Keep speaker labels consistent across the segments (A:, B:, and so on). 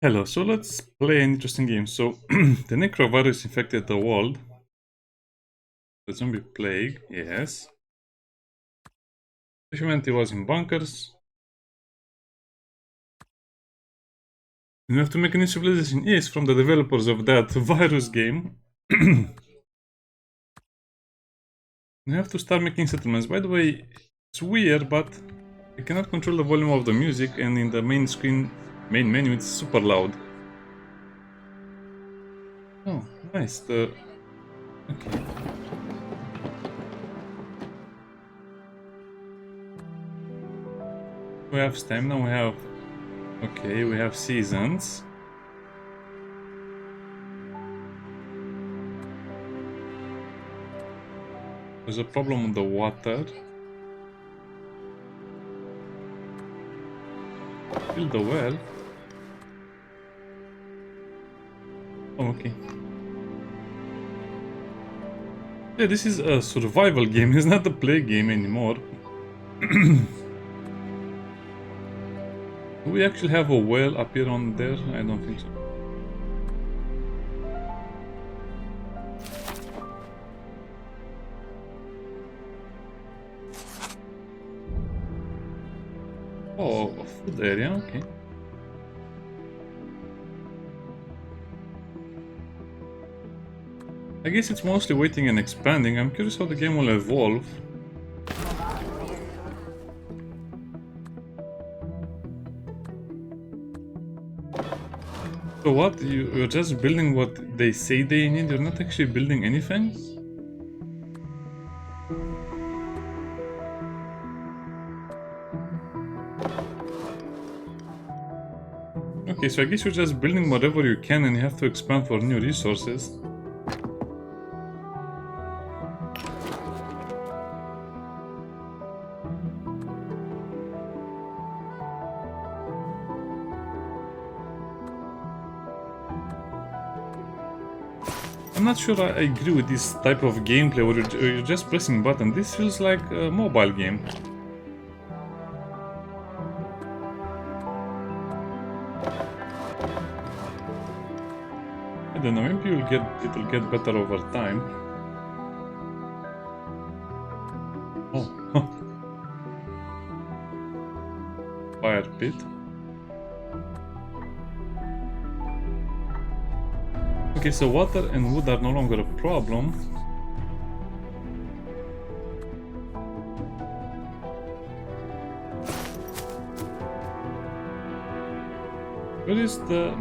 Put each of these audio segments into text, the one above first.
A: Hello, so let's play an interesting game. So, the necrovirus infected the world. The zombie plague, yes. Humanity was in bunkers. You have to make a new civilization. Yes, from the developers of that virus game. You have to start making settlements. By the way, it's weird, but you cannot control the volume of the music, and in the main screen, main menu, it's super loud. Oh, nice. Okay. We have stamina, we have... Okay, we have seasons. There's a problem with the water. Fill the well. Oh, okay. Yeah, this is a survival game. It's not a play game anymore. Do we actually have a well appear on there? I don't think so. Oh, a food area, okay. I guess it's mostly waiting and expanding. I'm curious how the game will evolve. So what? You're just building what they say they need? You're not actually building anything? Okay, so I guess you're just building whatever you can and you have to expand for new resources. I'm not sure I agree with this type of gameplay where you're just pressing button. This feels like a mobile game. I don't know, maybe it'll get better over time. Oh, fire pit. Okay, so water and wood are no longer a problem. Where is the...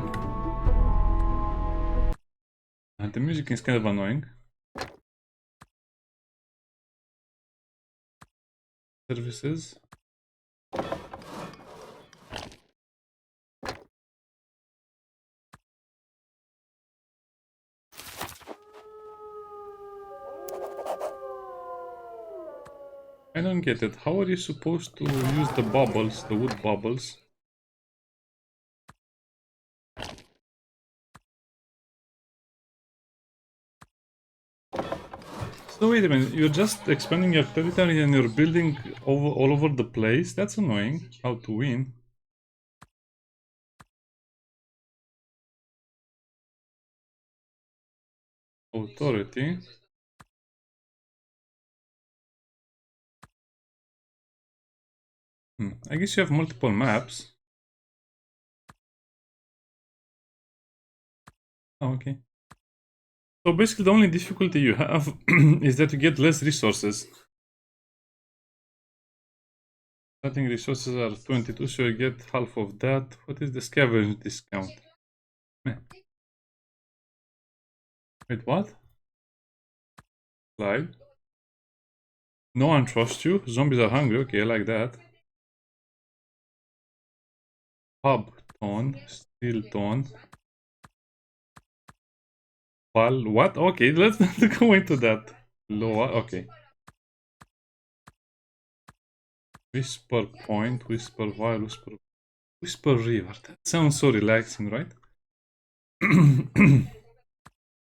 A: The music is kind of annoying. Services. I don't get it. How are you supposed to use the bubbles, the wood bubbles? So wait a minute, you're just expanding your territory and you're building all over the place? That's annoying. How to win? Authority. I guess you have multiple maps. Oh, okay. So basically the only difficulty you have is that you get less resources. Starting resources are 22, so you get half of that. What is the scavenger discount? Wait, what? Slide. No one trusts you. Zombies are hungry. Okay, I like that. Pub tone. Steel tone. Pal. What? Okay, let's not go into that. Lower. Okay. Whisper point. Whisper vial. Whisper river. That sounds so relaxing, right?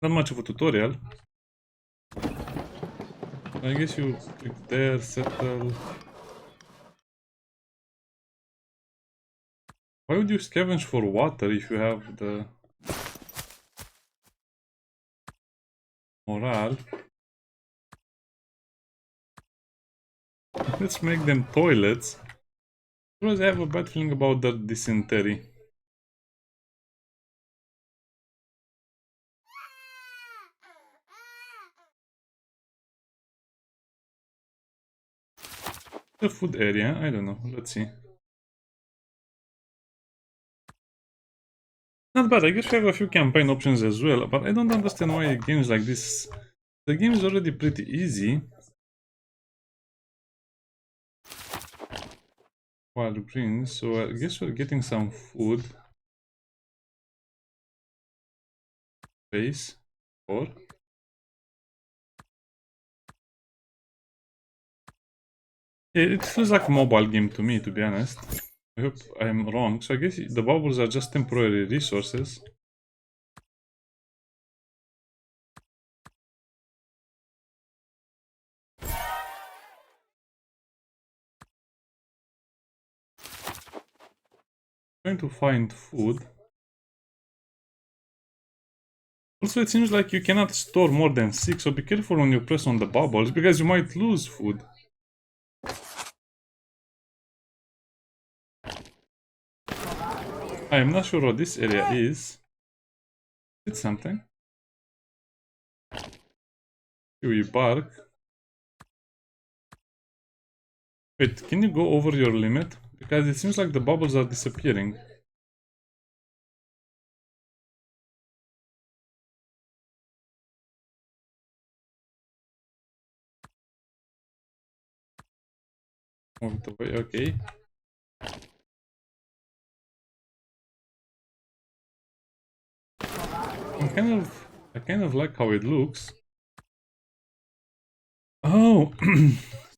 A: Not much of a tutorial. I guess you click there, settle. Why would you scavenge for water if you have the morale? Let's make them toilets. Because I have a bad feeling about the dysentery. The food area, I don't know, let's see. Not bad, I guess we have a few campaign options as well, but I don't understand why games like this... The game is already pretty easy. Wild greens, so I guess we're getting some food. Space. Or... It feels like a mobile game to me, to be honest. I hope I'm wrong. So I guess the bubbles are just temporary resources. Trying to find food. Also, it seems like you cannot store more than 6, so be careful when you press on the bubbles, because you might lose food. I am not sure what this area is. It's something. Kiwi bark. Wait, can you go over your limit? Because it seems like the bubbles are disappearing. Move it away, okay. I kind of like how it looks. Oh,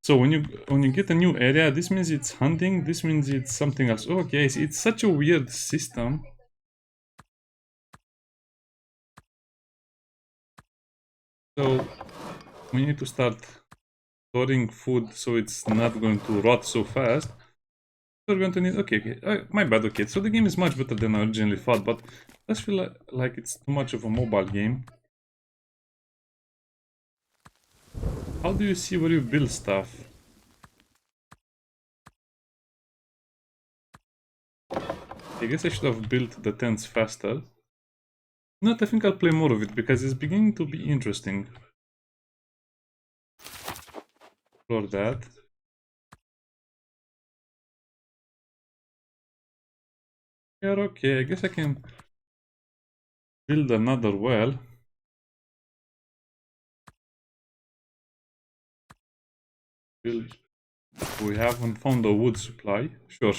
A: so when you get a new area, this means it's hunting. This means it's something else. Oh, okay, it's such a weird system. So we need to start storing food so it's not going to rot so fast. We're going to need... Okay. My bad, okay. So the game is much better than I originally thought, but it does feel like it's too much of a mobile game. How do you see where you build stuff? I guess I should have built the tents faster. No, I think I'll play more of it because it's beginning to be interesting. For that. Yeah, okay, I guess I can build another well. We haven't found a wood supply. Sure.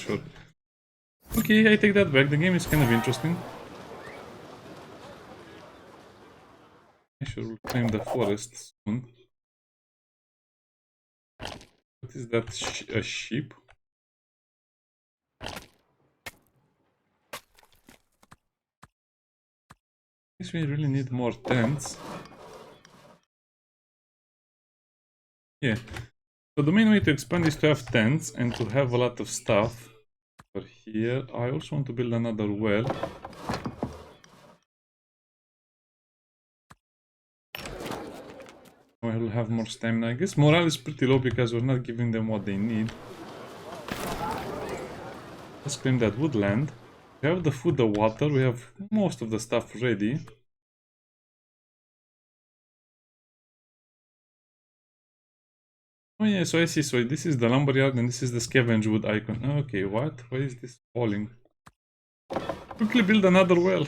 A: Okay, I take that back. The game is kind of interesting. I should claim the forest soon. What is that? A sheep? Guess we really need more tents. Yeah. So the main way to expand is to have tents and to have a lot of stuff. Over here, I also want to build another well. I will have more stamina. I guess morale is pretty low because we're not giving them what they need. Let's claim that woodland. We have the food, the water, we have most of the stuff ready. Oh yeah, so I see, so this is the lumberyard and this is the scavenge wood icon. Okay, what? Why is this falling? Quickly build another well.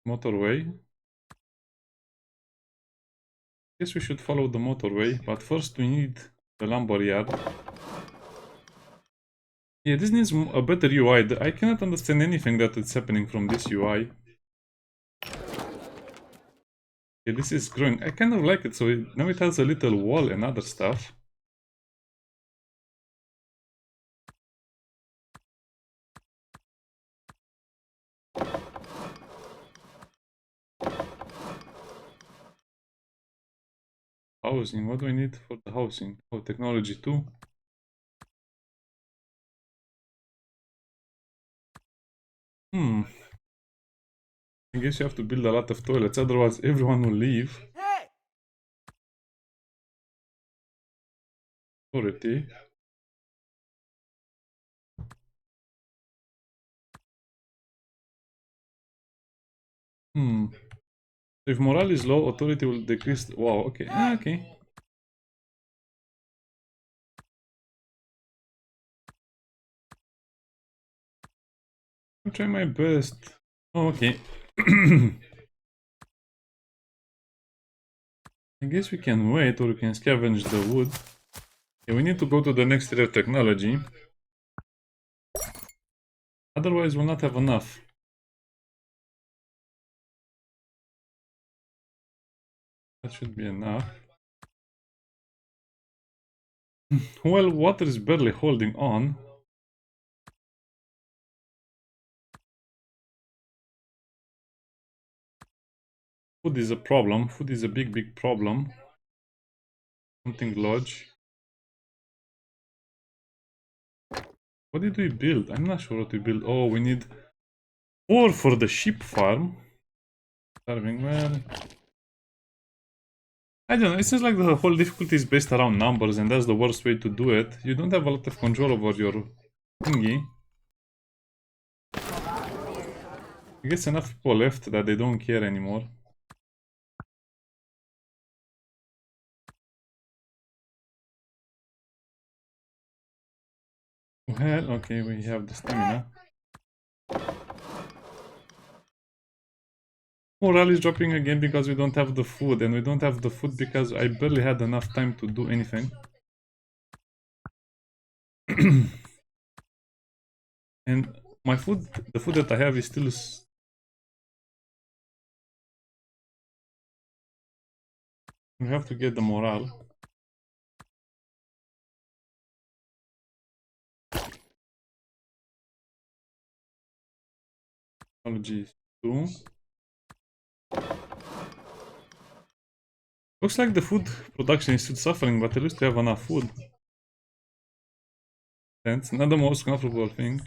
A: Motorway. Guess we should follow the motorway, but first we need the lumberyard. Yeah, this needs a better UI. I cannot understand anything that is happening from this UI. Yeah, this is growing. I kind of like it, so now it has a little wall and other stuff. housing. What do I need for the housing? Oh, technology 2. I guess you have to build a lot of toilets, otherwise everyone will leave. Authority. If morale is low, authority will decrease. Wow, okay. Okay. I'll try my best. Oh, okay. I guess we can wait or we can scavenge the wood. Okay, we need to go to the next tier of technology. Otherwise, we'll not have enough. That should be enough. Well, water is barely holding on. Food is a problem. Food is a big, big problem. Something lodge. What did we build? I'm not sure what we build. Oh, we need 4 for the sheep farm. Starving, well... I don't know, it seems like the whole difficulty is based around numbers and that's the worst way to do it. You don't have a lot of control over your thingy. I guess enough people left that they don't care anymore. Well, okay, we have the stamina. Morale is dropping again because we don't have the food, and we don't have the food because I barely had enough time to do anything. And my food, the food that I have is still... We have to get the morale. Technology 2. Looks like the food production is still suffering, but at least we have enough food. That's not the most comfortable thing.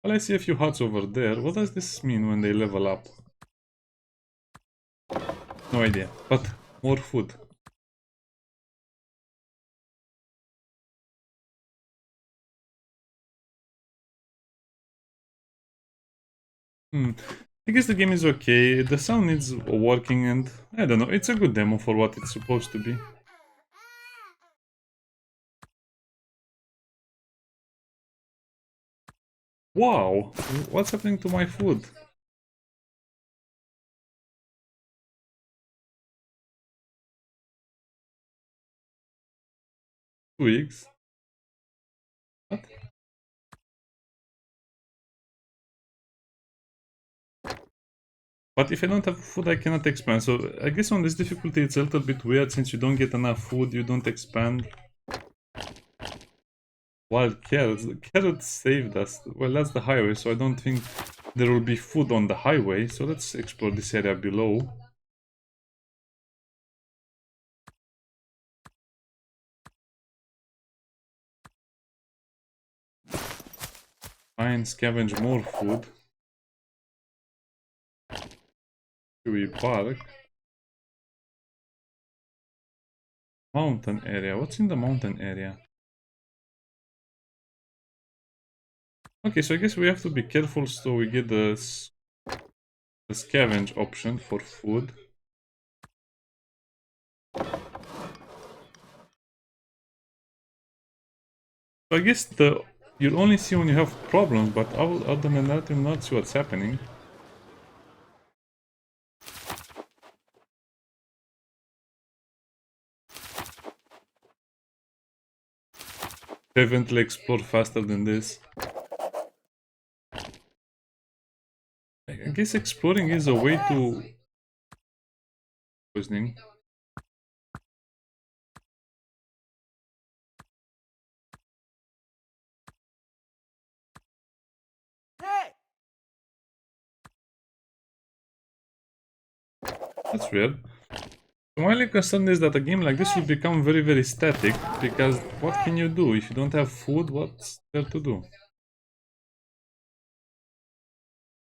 A: Well, I see a few huts over there. What does this mean when they level up? No idea, but more food. I guess the game is okay. The sound needs working and I don't know, it's a good demo for what it's supposed to be. Wow, what's happening to my food? Twigs? What? But if I don't have food, I cannot expand. So I guess on this difficulty it's a little bit weird since you don't get enough food, you don't expand. Wild carrots. The carrots saved us. Well, that's the highway, so I don't think there will be food on the highway. So let's explore this area below. Find, scavenge more food. Chewy bark. Mountain area. What's in the mountain area? Okay, so I guess we have to be careful so we get the scavenge option for food. So I guess you'll only see when you have problems, but other than that, you'll not see what's happening. Definitely explore faster than this. I guess exploring is a way to... Poisoning. That's weird. My only concern is that a game like this will become very, very static, because what can you do? If you don't have food, what's there to do?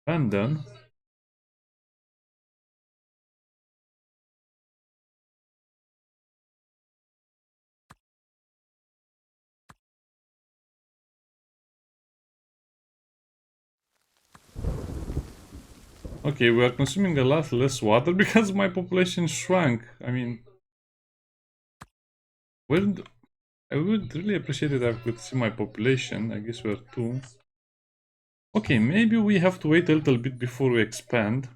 A: Abandon. Okay, we are consuming a lot less water because my population shrunk. I mean, wouldn't I would really appreciate it if I could see my population. I guess we're two. Okay, maybe we have to wait a little bit before we expand.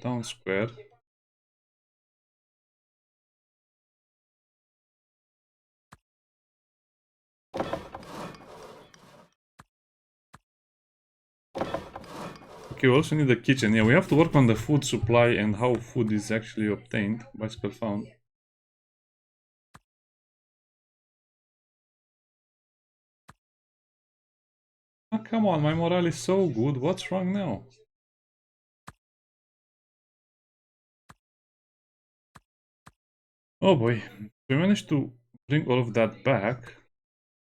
A: Town square. Okay, we also need a kitchen. Yeah, we have to work on the food supply and how food is actually obtained. Bicycle found. Oh, come on, my morale is so good. What's wrong now? Oh boy, we managed to bring all of that back.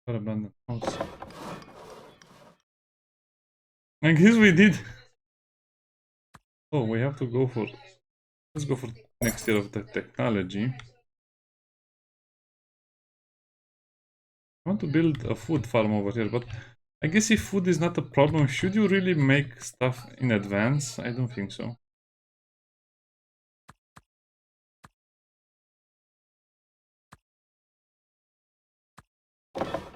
A: Abandoned house. I guess we did. Oh, we have to go for. Let's go for next year of the technology. I want to build a food farm over here, but I guess if food is not a problem, should you really make stuff in advance? I don't think so.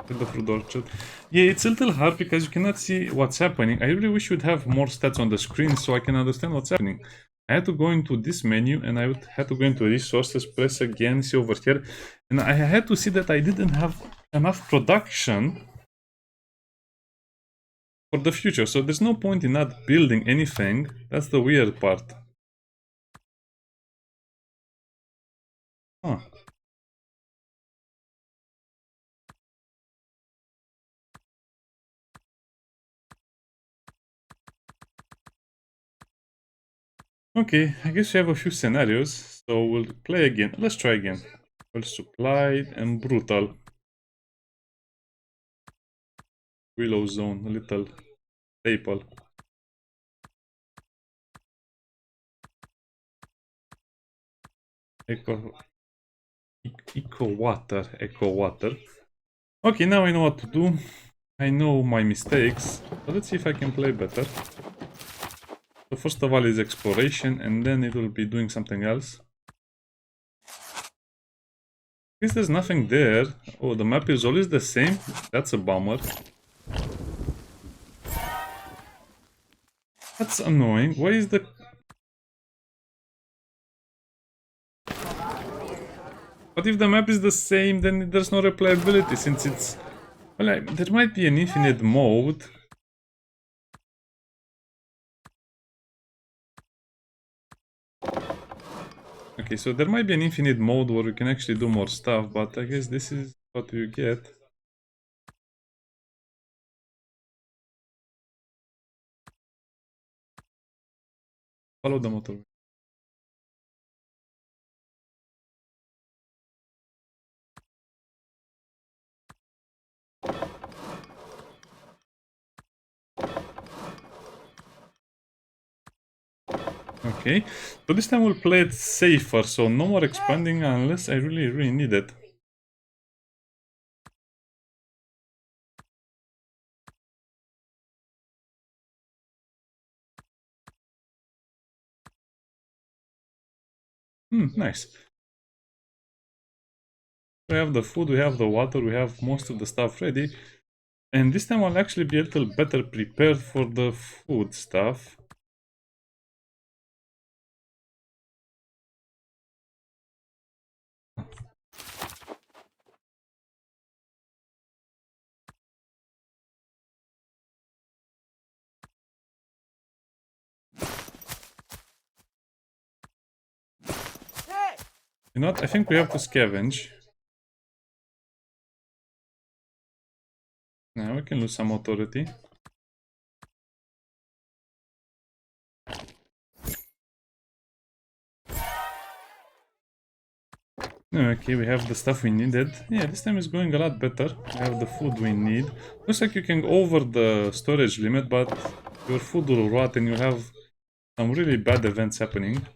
A: Build the fruit orchard. Yeah, it's a little hard because you cannot see what's happening. I really wish you'd have more stats on the screen so I can understand what's happening. I had to go into this menu and I had to go into resources, press again, see over here, and I had to see that I didn't have enough production for the future. So there's no point in not building anything. That's the weird part. Huh. Okay, I guess we have a few scenarios, so we'll play again. Let's try again. Well supplied and brutal. Willow zone, a little staple. Echo water. Okay, now I know what to do. I know my mistakes. But let's see if I can play better. So first of all is exploration, and then it will be doing something else. I guess there's nothing there. Oh, the map is always the same. That's a bummer. That's annoying. Why is the... But if the map is the same, then there's no replayability since it's... Well, there might be an infinite mode. Okay, so there might be an infinite mode where we can actually do more stuff, but I guess this is what you get. Follow the motor. Okay, so this time we'll play it safer, so no more expanding unless I really, really need it. Nice. We have the food, we have the water, we have most of the stuff ready. And this time I'll actually be a little better prepared for the food stuff. You know what? I think we have to scavenge. Now we can lose some authority. Okay, we have the stuff we needed. Yeah, this time is going a lot better. We have the food we need. Looks like you can go over the storage limit, but your food will rot and you have some really bad events happening.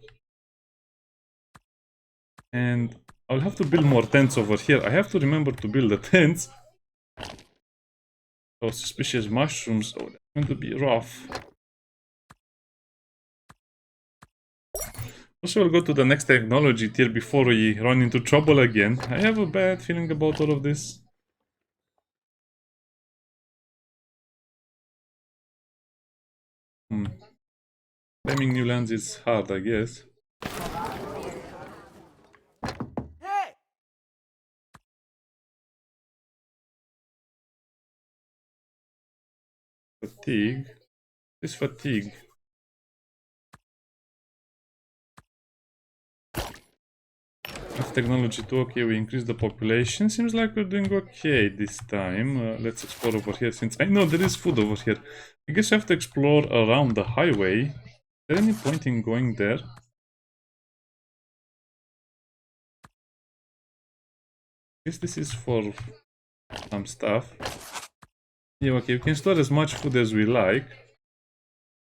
A: And I'll have to build more tents over here. I have to remember to build the tents. Oh, suspicious mushrooms. Oh, that's going to be rough. Also, we'll go to the next technology tier before we run into trouble again. I have a bad feeling about all of this. Claiming new lands is hard, I guess. Fatigue. This fatigue. Of technology too. Okay, we increase the population. Seems like we're doing okay this time. Let's explore over here since I know there is food over here. I guess I have to explore around the highway. Is there any point in going there? I guess this is for some stuff. Yeah, okay, we can store as much food as we like,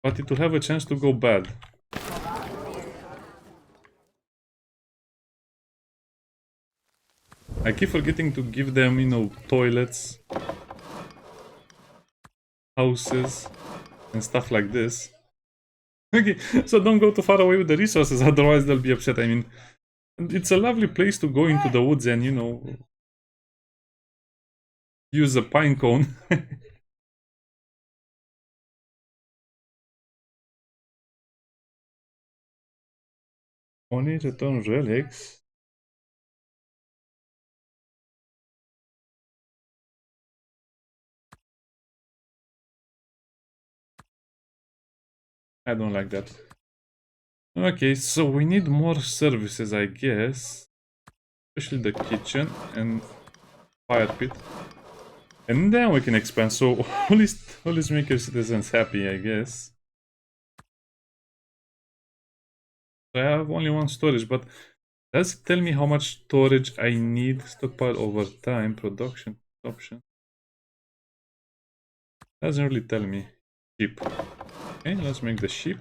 A: but it will have a chance to go bad. I keep forgetting to give them, you know, toilets, houses, and stuff like this. Okay, so don't go too far away with the resources, otherwise they'll be upset. I mean, it's a lovely place to go into the woods and, you know, use a pine cone. Only return relics. I don't like that. Okay, so we need more services, I guess. Especially the kitchen and fire pit. And then we can expand, so at least make your citizens happy, I guess. So I have only one storage, but does it tell me how much storage I need? Stockpile over time, production option. Doesn't really tell me. Sheep. Okay, let's make the sheep.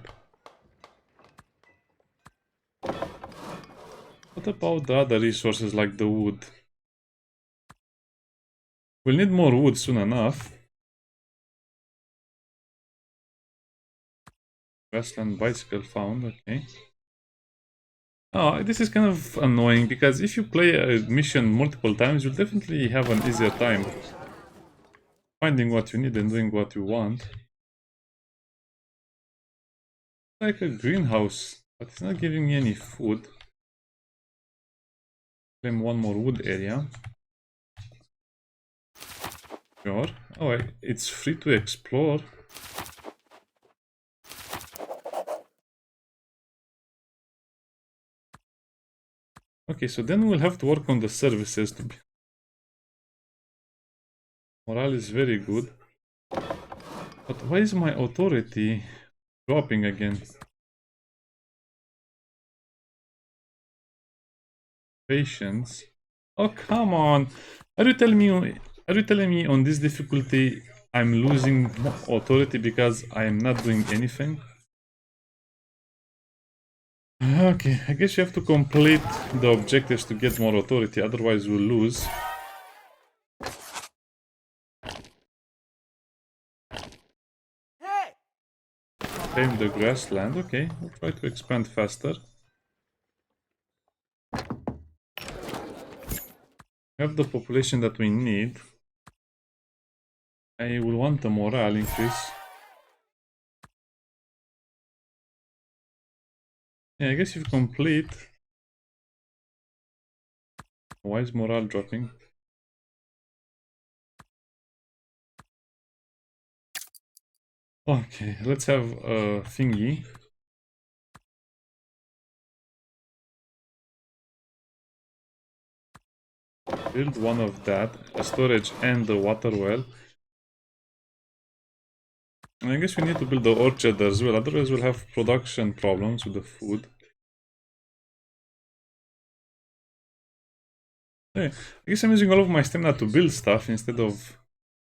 A: What about the other resources like the wood? We'll need more wood soon enough. Grassland bicycle found, okay. Oh, this is kind of annoying because if you play a mission multiple times, you'll definitely have an easier time finding what you need and doing what you want. Like a greenhouse, but it's not giving me any food. Claim one more wood area. Sure. Oh, it's free to explore. Okay, so then we'll have to work on the services to be... Morale is very good. But why is my authority dropping again? Patience. Oh, come on. Are you telling me on this difficulty I'm losing authority because I am not doing anything? Okay, I guess you have to complete the objectives to get more authority, otherwise we'll lose. Claim the grassland, okay, we'll try to expand faster. We have the population that we need. I will want a morale increase. Yeah, I guess if you complete... Why is morale dropping? Okay, let's have a thingy. Build one of that, a storage and the water well. And I guess we need to build the orchard as well, otherwise we'll have production problems with the food. Yeah, I guess I'm using all of my stamina to build stuff instead of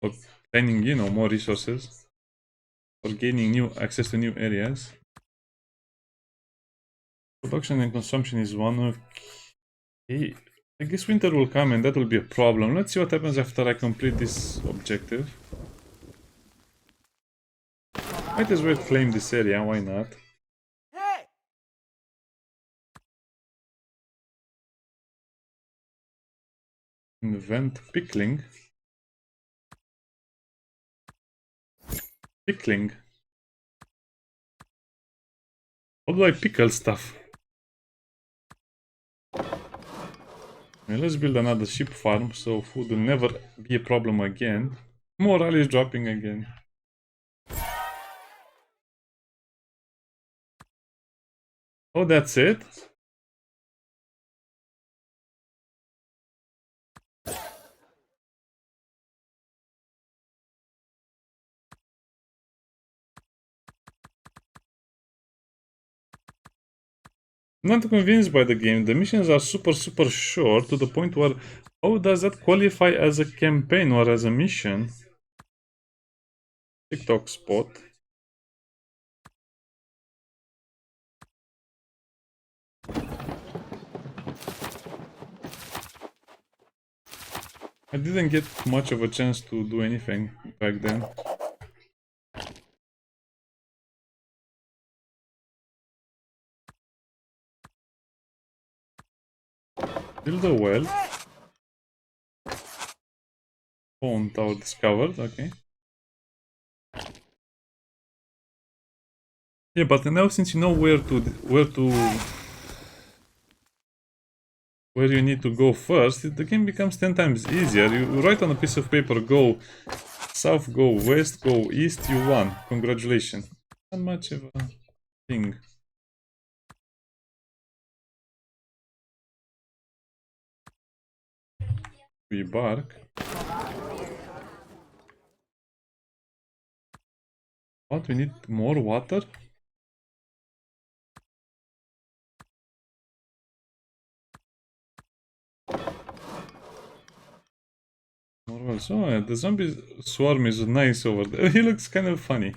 A: obtaining, you know, more resources or gaining new access to new areas. Production and consumption is one of. Okay. I guess winter will come and that will be a problem. Let's see what happens after I complete this objective. Might as well claim this area, why not? Invent pickling. Pickling. How do I pickle stuff? Okay, let's build another sheep farm so food will never be a problem again. Morale is dropping again. Oh, that's it? Not convinced by the game. The missions are super short to the point where how does that qualify as a campaign or as a mission? TikTok spot. I didn't get much of a chance to do anything back then. Build a well. Phone tower discovered, okay. Yeah, but now since you know where you need to go first, the game becomes 10 times easier. You write on a piece of paper, go south, go west, go east, you won. Congratulations. Not much of a thing. We bark. What? We need more water? More wells. Oh, yeah, the zombie swarm is nice over there. He looks kind of funny.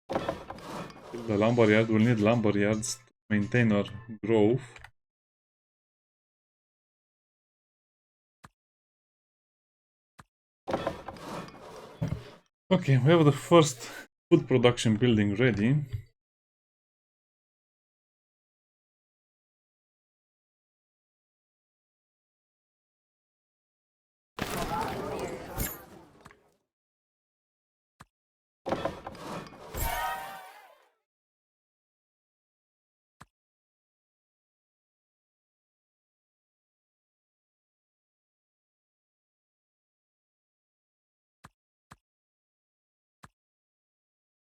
A: The lumberyard, we'll need lumberyards to maintain our growth. Okay, we have the first food production building ready.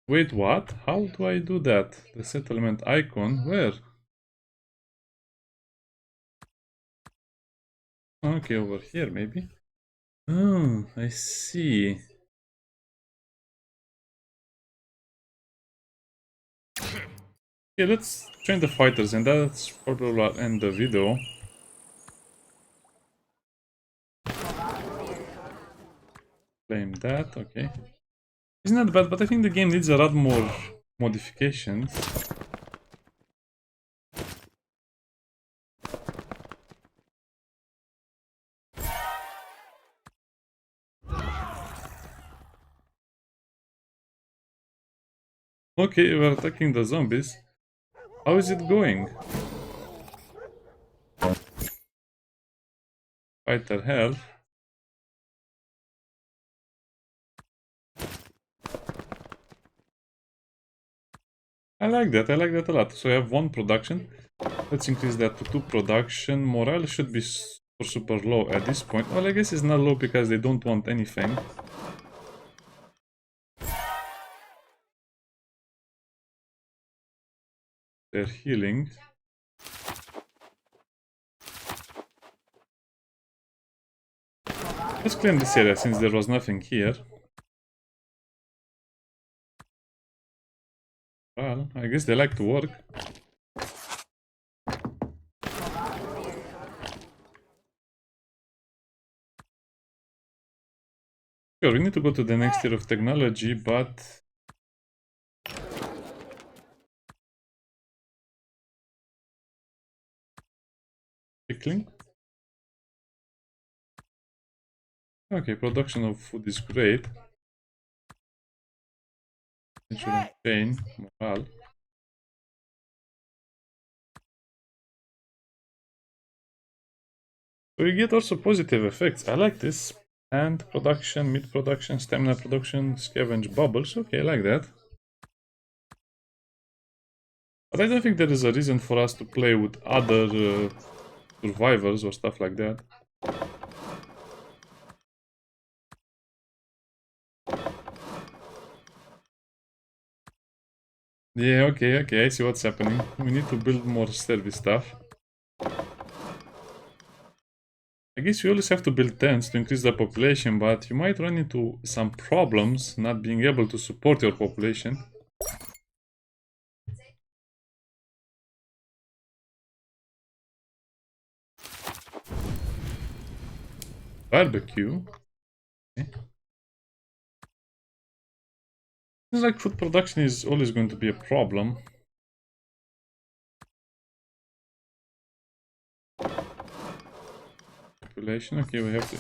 A: Wait, what? How do I do that? The settlement icon? Where? Okay, over here maybe. Oh, I see. Okay, let's train the fighters and that's probably will end the video. Claim that, okay. It's not bad, but I think the game needs a lot more modifications. Okay, we're attacking the zombies. How is it going? Fighter health. I like that a lot. So I have one production. Let's increase that to 2 production. Morale should be super low at this point. Well, I guess it's not low because they don't want anything. They're healing. Let's claim this area since there was nothing here. Well, I guess they like to work. Sure, we need to go to the next tier of technology, but... Pickling? Okay, production of food is great. Insurance chain, morale. So you get also positive effects. I like this. And production, meat production, stamina production, scavenge bubbles. Okay, I like that. But I don't think there is a reason for us to play with other survivors or stuff like that. Yeah, okay, I see what's happening. We need to build more service stuff. I guess you always have to build tents to increase the population, but you might run into some problems not being able to support your population. Barbecue. Okay. Seems like food production is always going to be a problem. Population, okay, we have the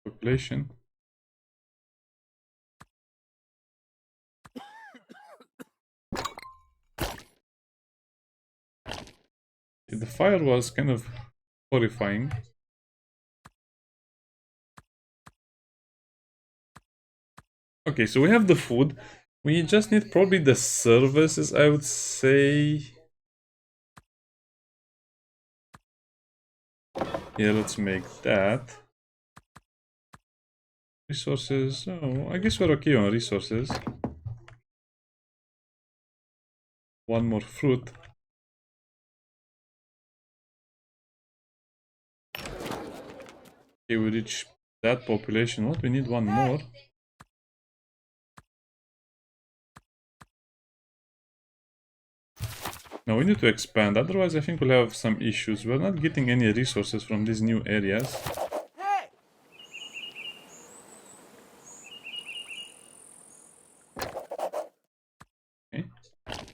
A: population. The fire was kind of horrifying. Okay, so we have the food. We just need probably the services, I would say. Yeah, let's make that. Resources. Oh, I guess we're okay on resources. One more fruit. Okay, we reach that population. What? We need one more. No, we need to expand. Otherwise, I think we'll have some issues. We're not getting any resources from these new areas. Okay.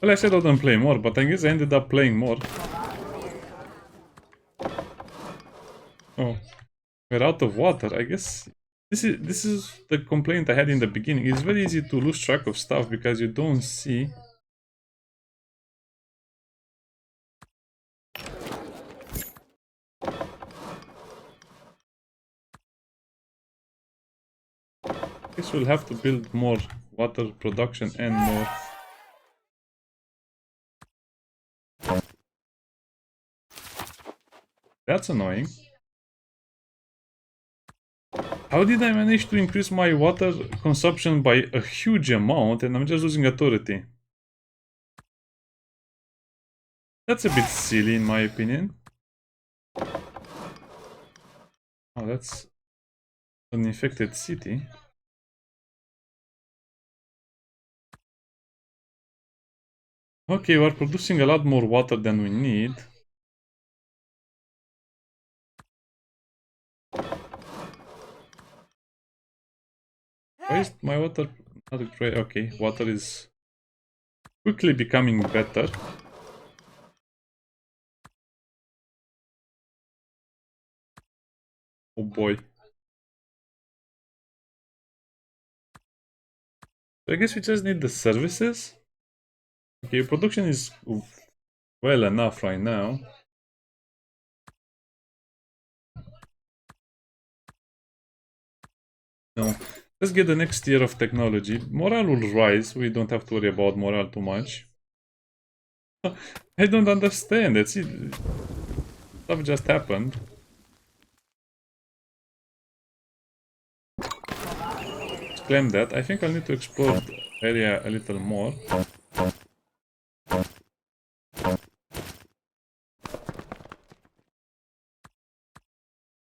A: Well, I said I don't play more, but I guess I ended up playing more. Oh, we're out of water. I guess this is the complaint I had in the beginning. It's very easy to lose track of stuff because you don't see. I guess we'll have to build more water production and more. That's annoying. How did I manage to increase my water consumption by a huge amount and I'm just losing authority? That's a bit silly in my opinion. Oh, that's an infected city. Okay, we're producing a lot more water than we need. Why is my water not great? Okay, water is quickly becoming better. Oh boy. So I guess we just need the services. Okay, production is well enough right now. No, let's get the next tier of technology. Morale will rise. We don't have to worry about morale too much. I don't understand. It's stuff just happened. Let's claim that. I think I'll need to explore the area a little more.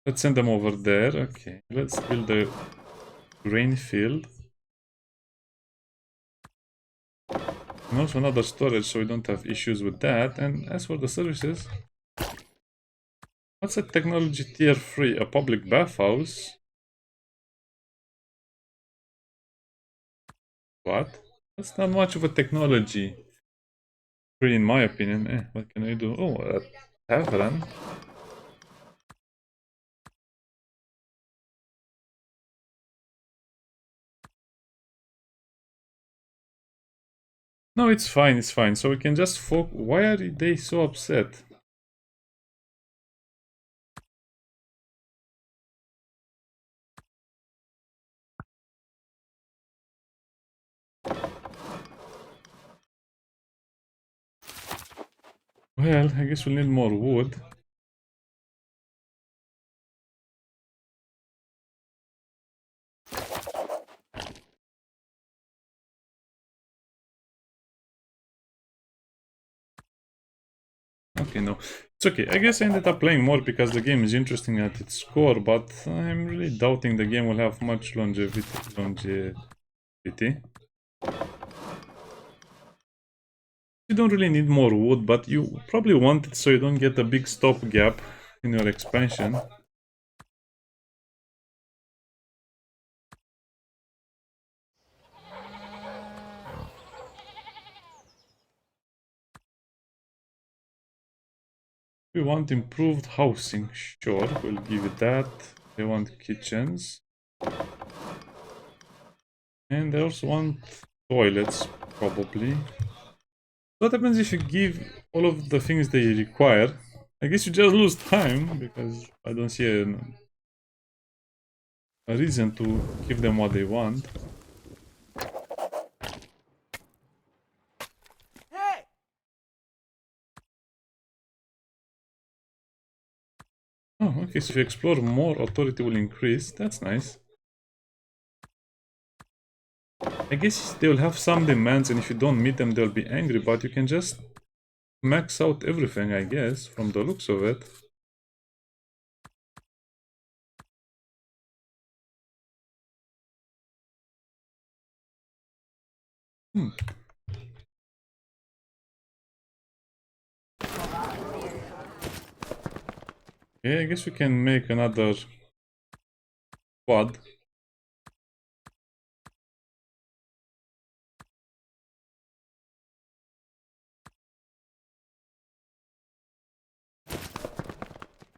A: Let's send them over there. Okay, let's build a grain field. And also another storage so we don't have issues with that. And as for the services, what's a technology tier 3? A public bathhouse? What? That's not much of a technology. Free, in my opinion. What can I do? Oh, a tavern. No, it's fine, it's fine. So we can just focus. Why are they so upset? Well, I guess we'll need more wood. Okay, no. It's okay. I guess I ended up playing more because the game is interesting at its core, but I'm really doubting the game will have much longevity. You don't really need more wood, but you probably want it so you don't get a big stop gap in your expansion. We want improved housing, sure, we'll give it that. They want kitchens. And they also want toilets, probably. What happens if you give all of the things they require? I guess you just lose time, because I don't see a reason to give them what they want. Oh, okay, so if you explore more, authority will increase. That's nice. I guess they will have some demands, and if you don't meet them, they'll be angry, but you can just max out everything, I guess, from the looks of it. Hmm. Yeah, I guess we can make another quad.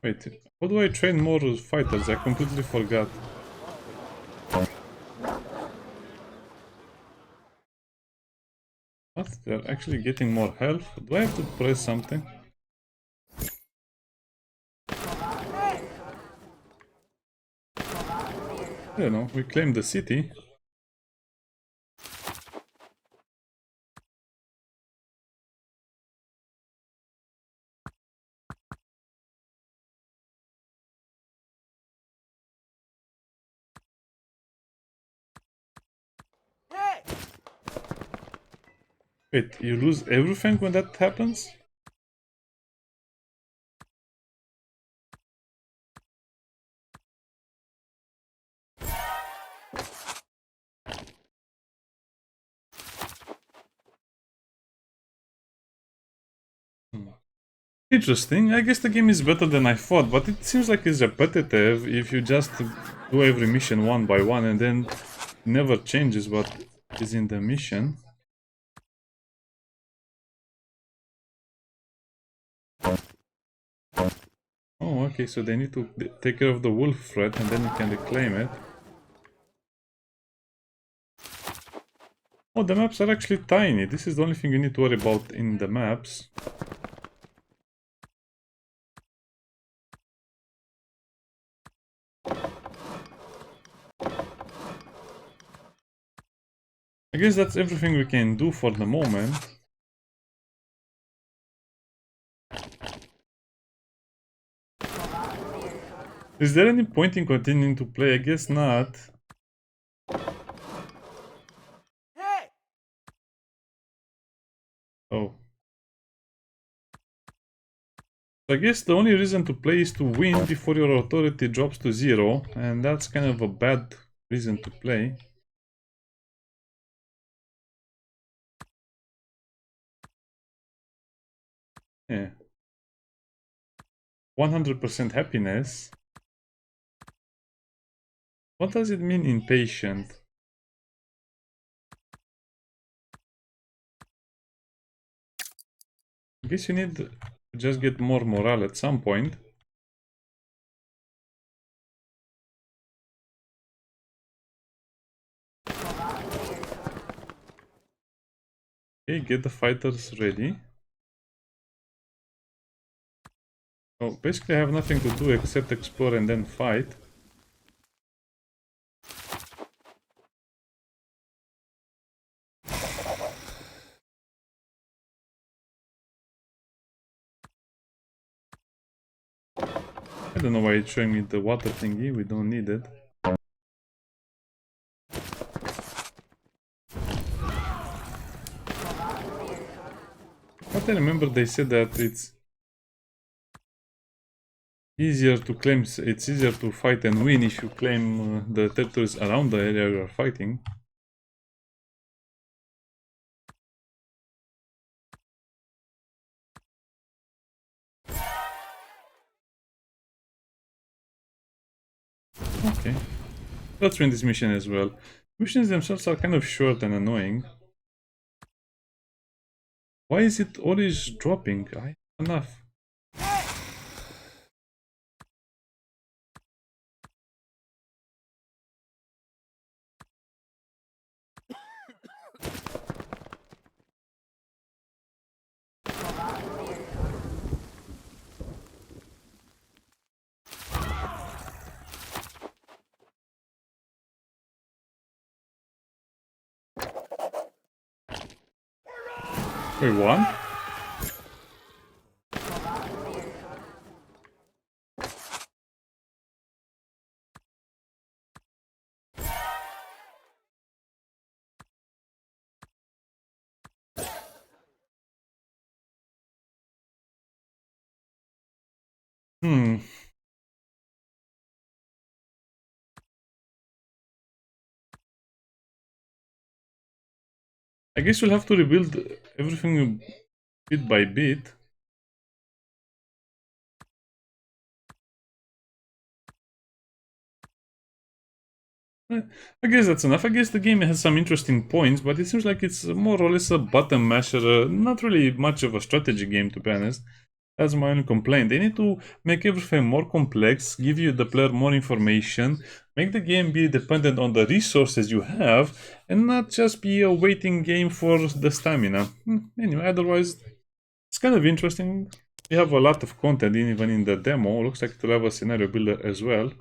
A: Wait, how do I train more fighters? I completely forgot. What? They're actually getting more health? Do I have to press something? I don't know, we claim the city. Wait, you lose everything when that happens? Hmm. Interesting. I guess the game is better than I thought, but it seems like it's repetitive if you just do every mission one by one and then never changes what is in the mission. Oh, okay, so they need to take care of the wolf threat and then you can reclaim it. Oh, the maps are actually tiny. This is the only thing you need to worry about in the maps. I guess that's everything we can do for the moment. Is there any point in continuing to play? I guess not. Oh. I guess the only reason to play is to win before your authority drops to 0, and that's kind of a bad reason to play. Yeah. 100% happiness. What does it mean impatient? I guess you need to just get more morale at some point. Okay, get the fighters ready. Oh, basically I have nothing to do except explore and then fight. I don't know why it's showing me the water thingy, we don't need it. But I remember they said that it's easier to claim, it's easier to fight and win if you claim the territories around the area you are fighting. Okay, let's win this mission as well. Missions themselves are kind of short and annoying. Why is it always dropping? I have enough. Wait, what? Hmm. I guess we'll have to rebuild everything bit by bit. I guess that's enough. I guess the game has some interesting points, but it seems like it's more or less a button masher, not really much of a strategy game, to be honest. That's my only complaint. They need to make everything more complex, give you the player more information, make the game be dependent on the resources you have, and not just be a waiting game for the stamina. Anyway, otherwise, it's kind of interesting. We have a lot of content even in the demo. Looks like it will have a scenario builder as well.